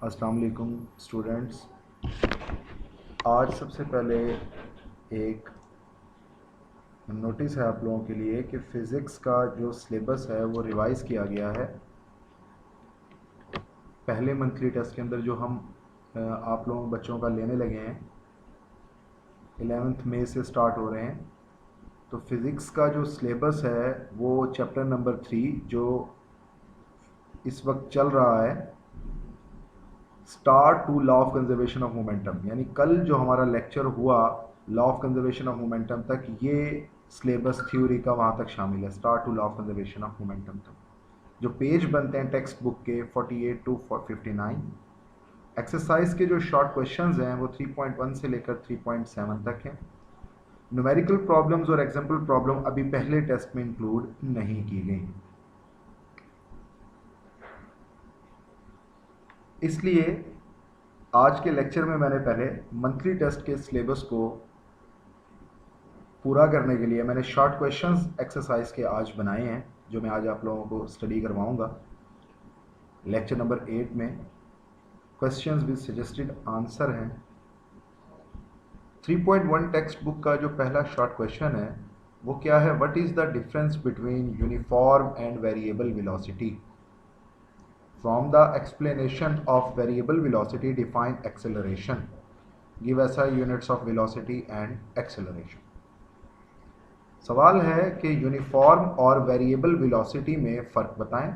अस्सलाम वालेकुम स्टूडेंट्स। आज सबसे पहले एक नोटिस है आप लोगों के लिए कि फ़िज़िक्स का जो सिलेबस है वो रिवाइज़ किया गया है। पहले मंथली टेस्ट के अंदर जो हम आप लोगों बच्चों का लेने लगे हैं 11 मई से स्टार्ट हो रहे हैं। तो फ़िज़िक्स का जो सिलेबस है वो चैप्टर नंबर 3 जो इस वक्त चल रहा है, start to law of conservation of momentum, यानी कल जो हमारा लेक्चर हुआ law of conservation of momentum तक, ये सिलेबस थ्योरी का वहाँ तक शामिल है। Start to law of conservation of momentum तक जो पेज बनते हैं टेक्स्ट बुक के 48 टू 59, एक्सरसाइज के जो शॉर्ट क्वेश्चंस हैं वो 3.1 से लेकर 3.7 तक हैं। न्यूमेरिकल प्रॉब्लम्स और एग्जाम्पल प्रॉब्लम अभी पहले टेस्ट में इंक्लूड नहीं की गई, इसलिए आज के लेक्चर में मैंने पहले मंथली टेस्ट के सिलेबस को पूरा करने के लिए मैंने शॉर्ट क्वेश्चंस एक्सरसाइज के आज बनाए हैं, जो मैं आज आप लोगों को स्टडी करवाऊंगा। लेक्चर नंबर 8 में क्वेश्चंस विद सजेस्टेड आंसर हैं। 3.1 टेक्स्ट बुक का जो पहला शॉर्ट क्वेश्चन है वो क्या है? What is the difference between uniform and variable velocity? From the explanation of variable velocity define acceleration, give SI units of velocity and acceleration. सवाल है कि यूनिफॉर्म और वेरिएबल वेलोसिटी में फ़र्क बताएं।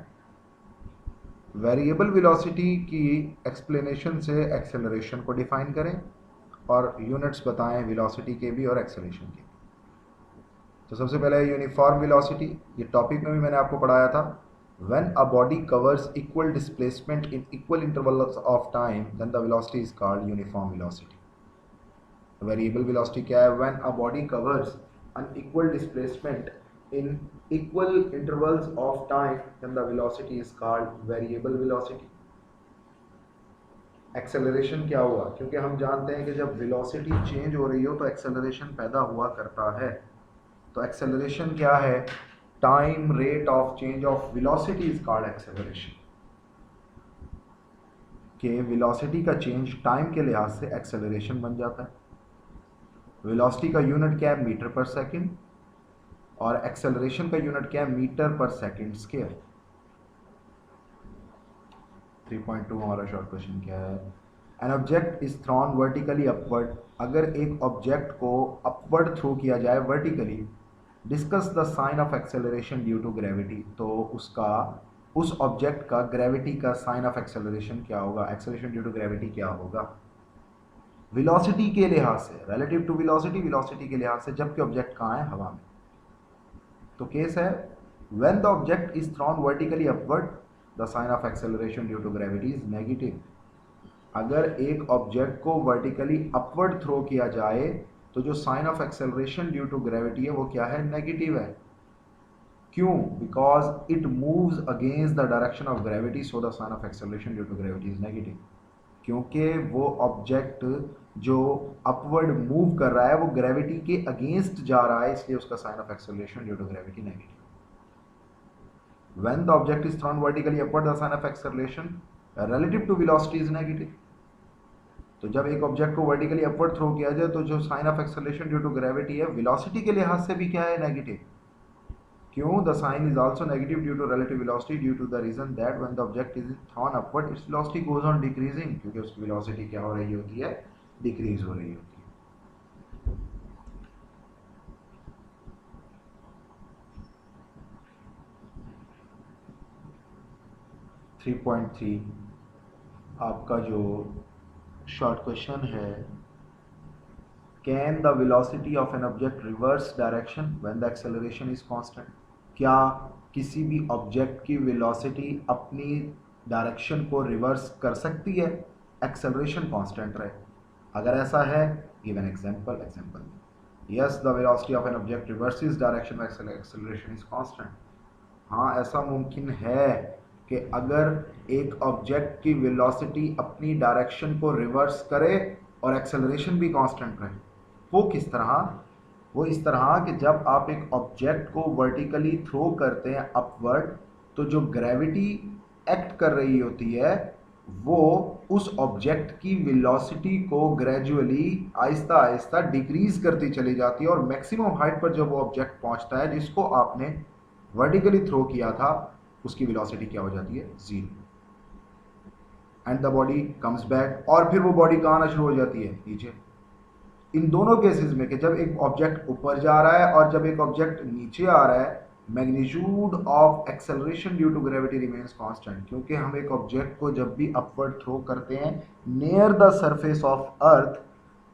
वेरिएबल वेलोसिटी की एक्सप्लेनेशन से एक्सेलरेशन को डिफाइन करें और यूनिट्स बताएं वेलोसिटी के भी और एक्सेलरेशन के। तो सबसे पहले यूनिफॉर्म वेलोसिटी, ये टॉपिक में भी मैंने आपको पढ़ाया था। When a body covers equal displacement in equal intervals of time then the velocity is called uniform velocity. Variable velocity क्या है? When a body covers an equal displacement in equal intervals of time then the velocity is called variable velocity। Acceleration क्या हुआ? क्योंकि हम जानते हैं कि जब वेलोसिटी चेंज हो रही हो तो एक्सेलरेशन पैदा हुआ करता है। तो एक्सेलरेशन क्या है? Time rate of change of velocity is called acceleration. कि वेलोसिटी का चेंज टाइम के लिहाज से एक्सेलरेशन बन जाता है। वेलोसिटी का यूनिट क्या है? मीटर पर सेकेंड, और एक्सेलरेशन का यूनिट क्या है? मीटर पर सेकेंड स्क्वायर। 3.2 हमारा शॉर्ट क्वेश्चन क्या है? An object is thrown vertically upward, अगर एक ऑब्जेक्ट को अपवर्ड थ्रो किया जाए vertically, discuss the sign of acceleration due to gravity, तो उस ऑब्जेक्ट का ग्रेविटी का साइन ऑफ एक्सेलरेशन क्या होगा? एक्सेलरेशन ड्यू टू ग्रेविटी क्या होगा? वेलोसिटी के लिहाज से, रिलेटिव टू वेलोसिटी, वेलोसिटी के लिहाज से, जबकि ऑब्जेक्ट कहाँ है? हवा में। तो केस है when the object is thrown vertically upward the sign of acceleration due to gravity is negative. अगर एक ऑब्जेक्ट को वर्टिकली अपवर्ड थ्रो किया जाए तो जो sign of acceleration due to gravity है वो क्या है? नेगेटिव है। क्यों? Because it moves against the direction of gravity, so the sign of acceleration due to gravity is negative. क्योंकि वो ऑब्जेक्ट जो अपवर्ड मूव कर रहा है वो ग्रेविटी के अगेंस्ट जा रहा है, इसलिए उसका sign of acceleration due to gravity negative. When the object is thrown vertically upward, the sign of acceleration relative to velocity is negative। तो जब एक ऑब्जेक्ट को वर्टिकली अपवर्ड थ्रो किया जाए तो जो sign of acceleration due to gravity है velocity के लिहाज से भी क्या है? नेगेटिव। क्यों? The sign is also negative due to relative velocity due to the reason that when the object is thrown upward its velocity goes on decreasing, क्योंकि उसकी वेलोसिटी क्या हो रही होती है? डिक्रीज हो रही होती है। 3.3 आपका जो शॉर्ट क्वेश्चन है, can the velocity of an object reverse direction when the acceleration is constant? क्या किसी भी ऑब्जेक्ट की वेलोसिटी अपनी डायरेक्शन को रिवर्स कर सकती है एक्सेलरेशन कांस्टेंट रहे? अगर ऐसा है, give an example. Yes, the velocity of an object reverses direction when acceleration is constant. हाँ, ऐसा मुमकिन है कि अगर एक ऑब्जेक्ट की वेलोसिटी अपनी डायरेक्शन को रिवर्स करे और एक्सेलरेशन भी कांस्टेंट रहे। वो किस तरह? वो इस तरह कि जब आप एक ऑब्जेक्ट को वर्टिकली थ्रो करते हैं अपवर्ड, तो जो ग्रेविटी एक्ट कर रही होती है वो उस ऑब्जेक्ट की वेलोसिटी को ग्रेजुअली आहिस्ता आहिस्ता डिक्रीज करती चली जाती है और मैक्सिमम हाइट पर जब वो ऑब्जेक्ट पहुंचता है जिसको आपने वर्टिकली थ्रो किया था, उसकी वेलोसिटी क्या हो जाती है? Zero. And the body comes back, और फिर वो बॉडी कहाँ आना शुरू हो जाती है? नीचे। इन दोनों केसेस में कि जब एक ऑब्जेक्ट ऊपर जा रहा है और जब एक ऑब्जेक्ट नीचे आ रहा है, magnitude of acceleration due to gravity remains constant, क्योंकि हम एक ऑब्जेक्ट को जब भी अपवर्ड थ्रो करते हैं near the surface of earth,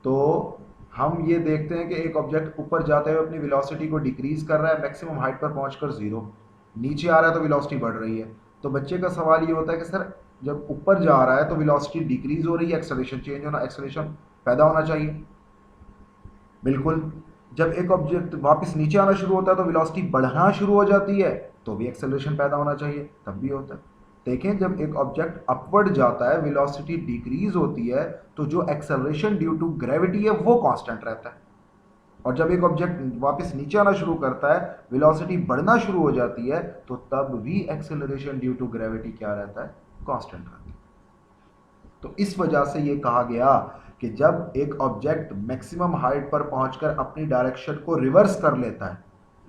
तो हम ये देखते हैं कि एक ऑब्जेक्ट ऊपर जाते हुए अपनी वेलोसिटी को डिक्रीज कर रहा है, मैक्सिमम हाइट पर पहुंचकर जीरो, नीचे आ रहा है तो वेलोसिटी बढ़ रही है। तो बच्चे का सवाल ये होता है कि सर जब ऊपर जा रहा है तो वेलोसिटी डिक्रीज हो रही है, एक्सेलरेशन चेंज होना, एक्सेलरेशन पैदा होना चाहिए। बिल्कुल। जब एक ऑब्जेक्ट वापस नीचे आना शुरू होता है तो वेलोसिटी बढ़ना शुरू हो जाती है, तो भी एक्सेलरेशन पैदा होना चाहिए, तब भी होता है। देखें, जब एक ऑब्जेक्ट अपवर्ड जाता है वेलोसिटी डिक्रीज होती है, तो जो एक्सेलरेशन ड्यू टू ग्रेविटी है वो कांस्टेंट रहता है। और जब एक ऑब्जेक्ट वापस नीचे आना शुरू करता है, वेलोसिटी बढ़ना शुरू हो जाती है, तो तब भी एक्सेलरेशन ड्यू टू ग्रेविटी क्या रहता है? कांस्टेंट रहता है। तो इस वजह से ये कहा गया कि जब एक ऑब्जेक्ट मैक्सिमम हाइट पर पहुंचकर अपनी डायरेक्शन को रिवर्स कर लेता है,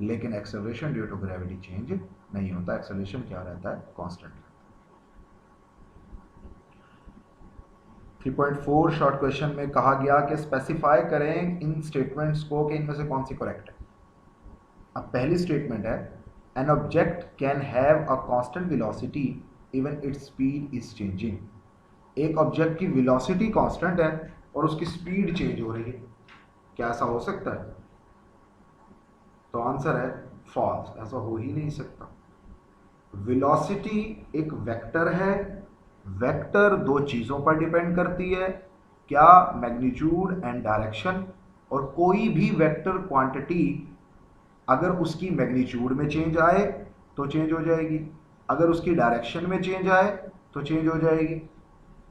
लेकिन acceleration due to gravity change नहीं होता, एक्सेलरेशन क्या रहता है? कांस्टेंट रहता है। 3.4 शॉर्ट क्वेश्चन में कहा गया कि स्पेसिफाई करें इन स्टेटमेंट्स को कि इनमें से कौन सी करेक्ट है। अब पहली स्टेटमेंट है, an object can have a constant velocity even its speed is changing. एक ऑब्जेक्ट की वेलोसिटी कांस्टेंट है और उसकी स्पीड चेंज हो रही है, क्या ऐसा हो सकता है? तो आंसर है फॉल्स, ऐसा हो ही नहीं सकता। वेलोसिटी एक वेक्टर है, वेक्टर दो चीज़ों पर डिपेंड करती है, क्या? Magnitude and direction. और कोई भी वेक्टर क्वांटिटी अगर उसकी मैग्नीट्यूड में चेंज आए तो चेंज हो जाएगी, अगर उसकी डायरेक्शन में चेंज आए तो चेंज हो जाएगी।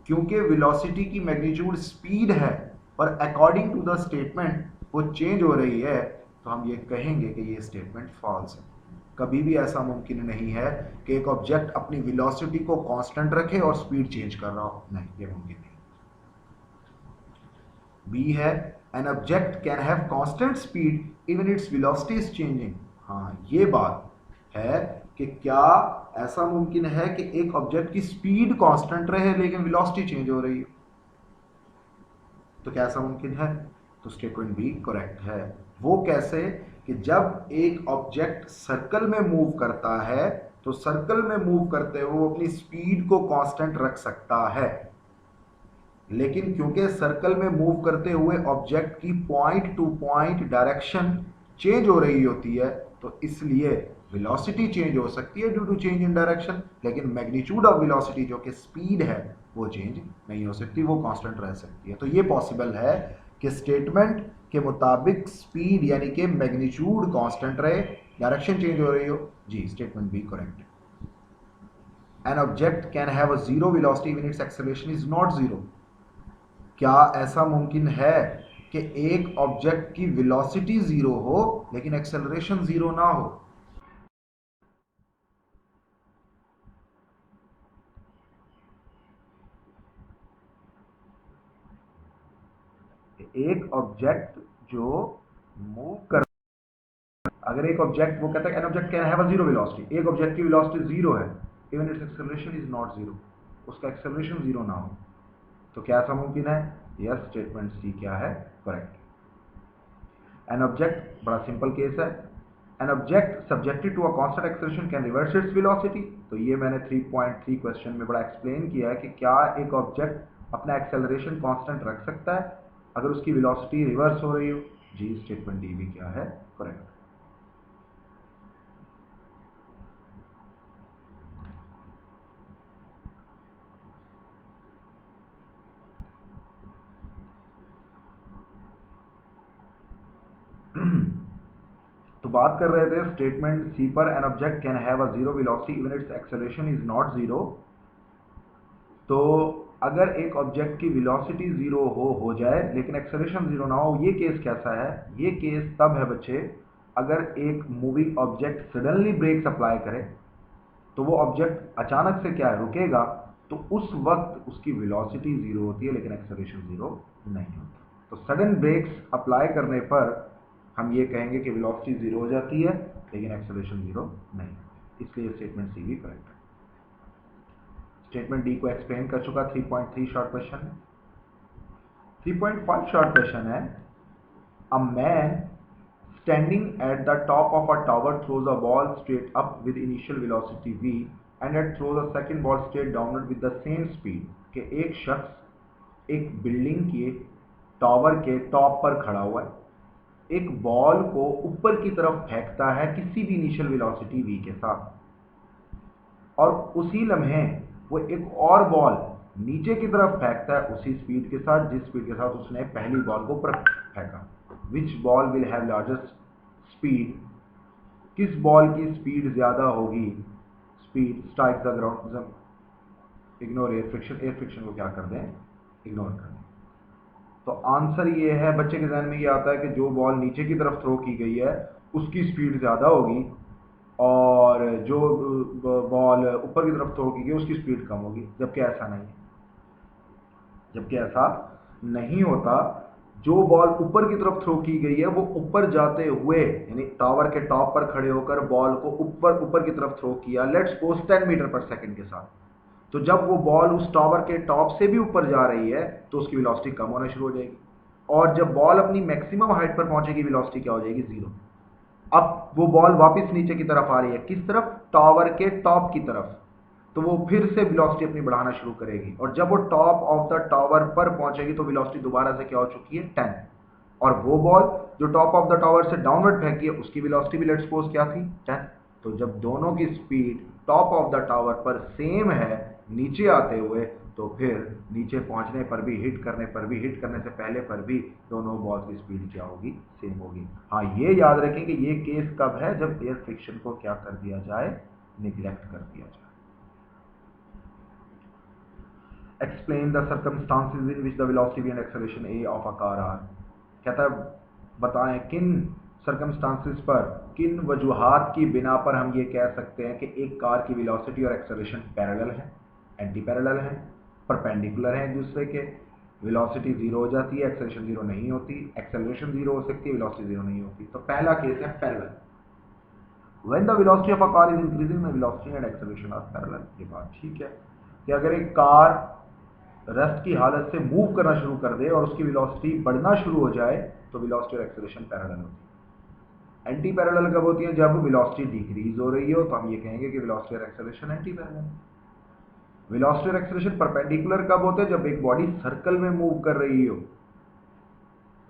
क्योंकि वेलोसिटी की मैग्नीट्यूड स्पीड है और अकॉर्डिंग टू द स्टेटमेंट वो चेंज हो रही है, तो हम ये कहेंगे कि ये स्टेटमेंट फॉल्स है। कभी भी ऐसा मुमकिन नहीं है कि एक ऑब्जेक्ट अपनी वेलोसिटी को कांस्टेंट रखे और स्पीड चेंज कर रहा हो, नहीं, ये मुमकिन नहीं। बी है, an object can have constant speed even its velocity is changing. हाँ, ये बात है कि क्या ऐसा मुमकिन है कि एक ऑब्जेक्ट की स्पीड कांस्टेंट रहे लेकिन वेलोसिटी चेंज हो रही है? तो क्या ऐसा मुमकिन है? तो स्टेटमेंट बी करेक्ट है। वो कैसे? कि जब एक ऑब्जेक्ट सर्कल में मूव करता है तो सर्कल में मूव करते हुए वो अपनी स्पीड को कांस्टेंट रख सकता है, लेकिन क्योंकि सर्कल में मूव करते हुए ऑब्जेक्ट की point two point direction change हो रही होती है, तो इसलिए वेलोसिटी चेंज हो सकती है due to change in direction, लेकिन मैग्नीट्यूड ऑफ वेलोसिटी जो कि स्पीड है वो चेंज नहीं हो सकती, वो कांस्टेंट रह सकती है। तो ये पॉसिबल है कि स्टेटमेंट के मुताबिक स्पीड यानी कि मैग्नीट्यूड कांस्टेंट रहे, डायरेक्शन चेंज हो रही हो। जी, स्टेटमेंट बी करेक्ट है। An object can have a zero velocity when it's acceleration is not zero. क्या ऐसा मुमकिन है कि एक ऑब्जेक्ट की वेलोसिटी जीरो हो लेकिन एक्सेलरेशन जीरो ना हो? एक ऑब्जेक्ट जो मूव कर, अगर एक ऑब्जेक्ट, वो कहता है an object can have a zero velocity, एक ऑब्जेक्ट की वेलोसिटी जीरो है even it's acceleration is not zero, उसका एक्सेलरेशन जीरो ना हो, तो क्या ऐसा मुमकिन है? यस, स्टेटमेंट सी क्या है? करेक्ट। एन ऑब्जेक्ट, बड़ा सिंपल केस है, an object subjected to a constant acceleration can reverse its velocity. तो ये मैंने 3.3 क्वेश्चन में बड़ा एक्सप्लेन किया है कि क्या एक ऑब्जेक्ट अपना एक्सेलरेशन कांस्टेंट रख सकता है अगर उसकी वेलोसिटी रिवर्स हो रही हो। जी, स्टेटमेंट डी भी क्या है? करेक्ट। तो बात कर रहे थे स्टेटमेंट सी पर, an object can have a zero velocity even it's acceleration is not zero. तो अगर एक ऑब्जेक्ट की वेलोसिटी जीरो हो जाए लेकिन एक्सेलरेशन जीरो ना हो, ये केस कैसा है? ये केस तब है बच्चे, अगर एक moving object suddenly brakes apply करे, तो वो ऑब्जेक्ट अचानक से क्या है? रुकेगा, तो उस वक्त उसकी वेलोसिटी जीरो होती है लेकिन एक्सेलरेशन जीरो नहीं होता। तो सडन ब्रेक्स अप्लाई करने पर हम ये कहेंगे कि वेलोसिटी जीरो हो जाती है लेकिन एक्सेलरेशन जीरो नहीं होती, इसलिए स्टेटमेंट सी भी करेक्ट है। स्टेटमेंट डी को एक्सप्लेन कर चुका। 3.3 शॉर्ट क्वेश्चन है। 3.5 शॉर्ट क्वेश्चन है, a man standing at the top of a tower throws a ball straight up with initial velocity v and then throws a second ball straight downward with the same speed। कि एक शख्स एक building के tower के top पर खड़ा हुआ है, एक बॉल को ऊपर की तरफ फेंकता है किसी भी इनिशियल वेलोसिटी v के साथ, और उसी लम्हे वो एक और बॉल नीचे की तरफ फेंकता है उसी स्पीड के साथ जिस स्पीड के साथ उसने पहली बॉल को ऊपर फेंका। Which ball will have largest speed, किस बॉल की स्पीड ज्यादा होगी, speed strike the ground, ignore air friction, air friction को क्या कर दें, इग्नोर कर दें। तो आंसर ये है, बच्चे के जहन में ये आता है कि जो बॉल नीचे की तरफ थ्रो की गई है उसकी स्पीड ज्यादा होगी और जो बॉल ऊपर की तरफ थ्रो की गई उसकी स्पीड कम होगी, जबकि ऐसा नहीं है। जबकि ऐसा नहीं होता। जो बॉल ऊपर की तरफ थ्रो की गई है वो ऊपर जाते हुए, यानी टावर के टॉप पर खड़े होकर बॉल को ऊपर की तरफ थ्रो किया, लेट्स सपोज 10 मीटर पर सेकंड के साथ, तो जब वो बॉल उस टावर के टॉप से भी ऊपर जा रही है तो उसकी वेलोसिटी कम होना शुरू हो जाएगी, और जब बॉल अपनी मैक्सिमम हाइट पर पहुंचेगी वेलोसिटी क्या हो जाएगी, जीरो। अब वो बॉल वापस नीचे की तरफ आ रही है, किस तरफ, टावर के टॉप की तरफ, तो वो फिर से वेलोसिटी अपनी बढ़ाना शुरू करेगी, और जब वो टॉप ऑफ द टावर पर पहुंचेगी तो वेलोसिटी दोबारा से क्या हो चुकी है, 10। और वो बॉल जो टॉप ऑफ द टावर से डाउनवर्ड फेंकी है उसकी वेलोसिटी भी लेट्स सपोज क्या थी, 10। तो जब दोनों की speed top of the tower पर सेम है नीचे आते हुए, तो फिर नीचे पहुंचने पर भी, हिट करने से पहले पर भी दोनों बॉल की स्पीड क्या होगी, सेम होगी। हाँ, ये याद रखें कि ये केस कब है, जब एयर फ्रिक्शन को क्या कर दिया जाए, निगलेक्ट कर दिया जाए। Explain the circumstances in which the velocity v and acceleration a of a car are। कहता है बताएं किन सर्कमस्टांसिस पर, किन वजूहात की बिना पर हम ये कह सकते हैं कि एक कार की वेलोसिटी और एक्सेलरेशन पैरेलल है, एंटी पैरेलल है, परपेंडिकुलर है एक दूसरे के। वेलोसिटी जीरो हो जाती है, एक्सेलरेशन जीरो नहीं होती, एक्सेलरेशन जीरो हो सकती है, वेलोसिटी जीरो नहीं होती। तो पहला केस है parallel. When the velocity of a car is increasing, the velocity and acceleration are parallel। ये बात ठीक है कि अगर एक कार रेस्ट की हालत से मूव करना शुरू कर दे और उसकी वेलोसिटी बढ़ना शुरू हो जाए तो वेलोसिटी और एक्सेलरेशन पैरेलल होती है। एंटी पैरेलल कब होती है, जब वेलोसिटी डिक्रीज हो रही हो, तो हम ये कहेंगे कि वेलोसिटी और एक्सेलरेशन एंटी पैरेलल। वेलोसिटी और एक्सेलरेशन परपेंडिकुलर कब होते हैं, जब एक बॉडी सर्कल में मूव कर रही हो,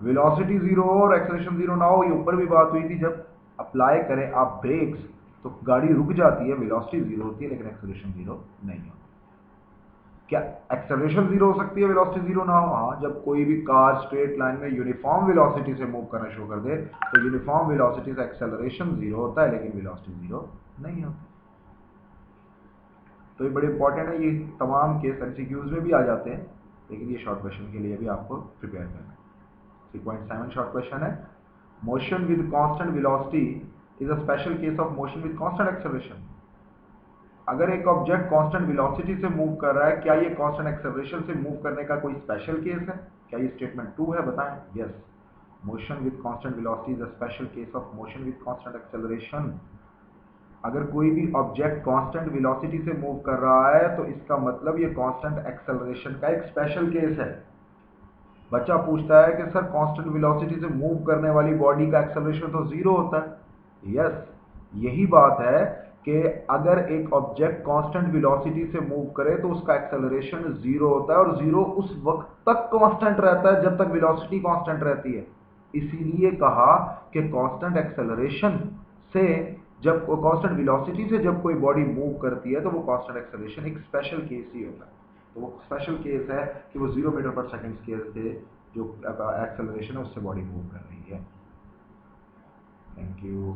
वेलोसिटी जीरो हो और एक्सेलरेशन जीरो ना हो। ये ऊपर भी बात हुई थी, जब अप्लाई करें आप ब्रेक्स तो गाड़ी रुक जाती है, वेलोसिटी जीरो होती है लेकिन एक्सेलरेशन जीरो नहीं होती। क्या एक्सेलरेशन जीरो हो सकती है, वेलोसिटी जीरो ना हो? हाँ, जब कोई भी कार स्ट्रेट लाइन में यूनिफॉर्म वेलोसिटी से मूव करना शुरू कर दे तो यूनिफॉर्म वेलोसिटी से एक्सेलरेशन जीरो होता है लेकिन वेलोसिटी जीरो नहीं होती। तो ये बड़े इंपॉर्टेंट है, ये तमाम केस एमसीक्यूज में भी आ जाते हैं, लेकिन ये शॉर्ट क्वेश्चन के लिए भी आपको प्रिपेयर करना है। 3.7 शॉर्ट क्वेश्चन है, motion with constant velocity is a special case of motion with constant acceleration. अगर एक ऑब्जेक्ट कांस्टेंट वेलोसिटी से मूव कर रहा है, क्या ये कांस्टेंट एक्सेलरेशन से मूव करने का कोई स्पेशल केस है? क्या ये स्टेटमेंट 2 है, बताएं। Yes, motion with constant velocity is a special case of motion with constant acceleration. अगर कोई भी ऑब्जेक्ट कांस्टेंट वेलोसिटी से मूव कर रहा है तो इसका मतलब ये कांस्टेंट एक्सेलरेशन का एक स्पेशल केस है। बच्चा पूछता है कि सर कांस्टेंट वेलोसिटी से मूव करने वाली बॉडी का एक्सेलरेशन तो जीरो होता है। यस, यही बात है कि अगर एक ऑब्जेक्ट कांस्टेंट वेलोसिटी से मूव करे तो उसका एक्सेलरेशन जीरो होता है, और जीरो उस वक्त तक कांस्टेंट रहता है जब तक वेलोसिटी कांस्टेंट रहती है। इसीलिए कहा कि कांस्टेंट एक्सेलरेशन से, जब कांस्टेंट वेलोसिटी से जब कोई बॉडी मूव करती है तो वो कांस्टेंट एक्सेलरेशन एक स्पेशल केस ही होता है। तो वो स्पेशल केस है कि वो 0 मीटर पर सेकंड स्केल से जो एक्सेलरेशन है उससे बॉडी मूव कर रही है। Thank you.